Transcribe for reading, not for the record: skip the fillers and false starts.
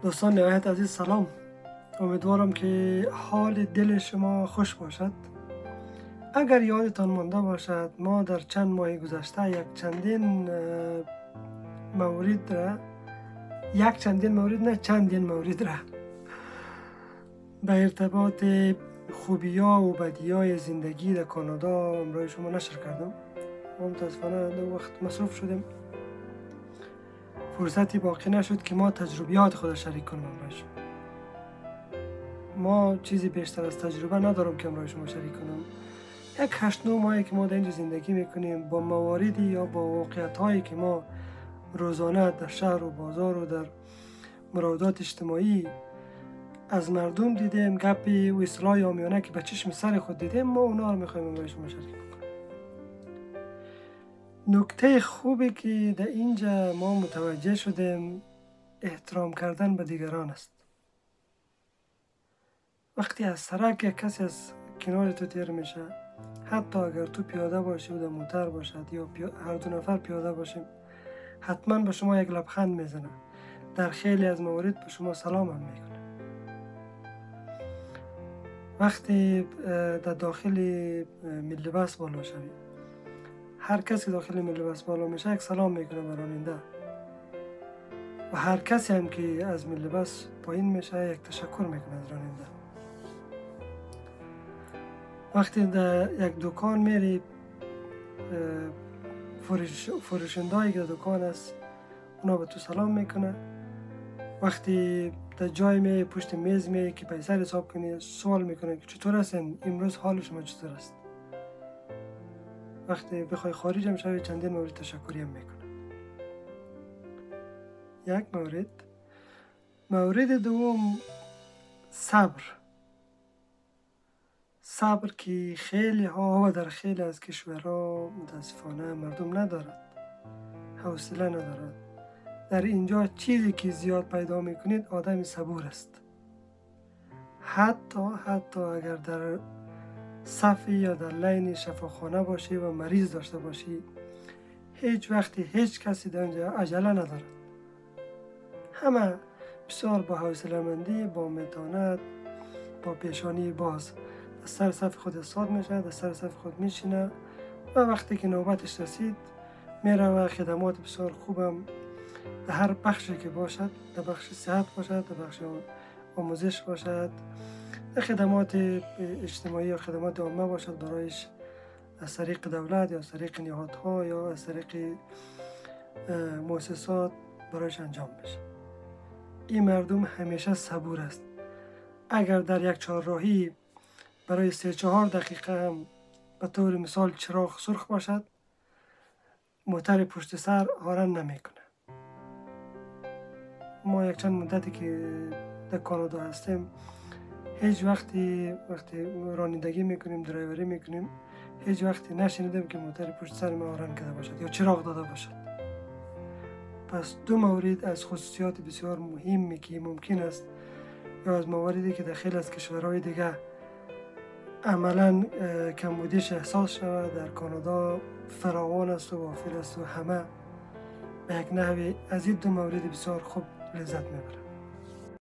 دوستان نهایت عزیز سلام. امیدوارم که حال دل شما خوش باشد. اگر یادتان مانده باشد ما در چند ماه گذشته یک چندین مورد را به ارتباط خوبی‌ها و بدی‌های زندگی در کانادا امروز شما نشر کردم. متاسفانه در وقت مصروف شدیم، فرصتی باقی نشد که ما تجربیات خود شریک کنم امروز شما. ما چیزی بیشتر از تجربه ندارم که امروز شما شریک کنم. یک 8-9 ماهی که ما در اینجا زندگی میکنیم، با مواردی یا با واقعیت‌هایی که ما روزانه در شهر و بازار و در مراودات اجتماعی از مردم دیدیم، گپی و اصلاح عامیانه که به چشم سر خود دیدیم، ما اونا رو میخوایم امروز شما شریک کنیم. نکته خوبی که در اینجا ما متوجه شدیم احترام کردن به دیگران است. وقتی از سرک یک کسی از کنار تو تیر میشه، حتی اگر تو پیاده باشی و در موتر باشد یا هر دو نفر پیاده باشیم، حتما به شما یک لبخند میزنه. در خیلی از موارد به شما سلام هم میکنه. وقتی در داخل ملی بس بالا شوی، هر کسی داخل ملی بس بالا میشه یک سلام میکنه به راننده و هر کسی هم که از ملی بس پایین میشه یک تشکر میکنه از راننده. وقتی در یک دکان میری، فروشنده‌ای که در دکان است اونا به تو سلام میکنه. وقتی در جای می پشت میز می که پیسه حساب کنی سوال میکنه که چطور هستین، امروز حال شما چطور است. وقتی بخوای خارج هم شوی چندین مورد تشکری هم میکنه. یک مورد دوم صبر که خیلی ها و در خیلی از کشورها متاسفانه مردم ندارد، حوصله ندارد. در اینجا چیزی که زیاد پیدا میکنید آدم صبور است. حتی اگر در صف یا در لین شفاخانه باشی و مریض داشته باشی، هیچ کسی در اینجا عجله ندارد. همه بسیار با حوصله‌مندی، با متانت، با پیشانی باز در سر صف خود ایستاد میشه، در سر صف خود میشینه و وقتی که نوبتش رسید میره و خدمات بسیار خوبم در هر بخشی که باشد، در بخش صحت باشد، در بخش آموزش باشد، در خدمات اجتماعی یا خدمات عامه باشد، برایش از طریق دولت یا از طریق نهادها یا از طریق مؤسسات برایش انجام بشه. این مردم همیشه صبور است. اگر در یک چهارراهی برای 3-4 دقیقه هم به طور مثال چراغ سرخ باشد، موتر پشت سر هارن نمیکنه. ما یک چند مدتی که در کانادا هستیم، هیچ وقتی رانندگی میکنیم، درایوری میکنیم، هیچ وقتی نشنیدیم که موتر پشت سر ما هارن کرده باشد یا چراغ داده باشد. پس 2 مورد از خصوصیات بسیار مهمی که ممکن است یا از مواردی که در خیلی از کشورهای دیگه عملاً کمبودیش احساس شود، در کانادا فراوان است و وافر است و همه به یک نحوی از این 2 مورد بسیار خوب لذت میبرند.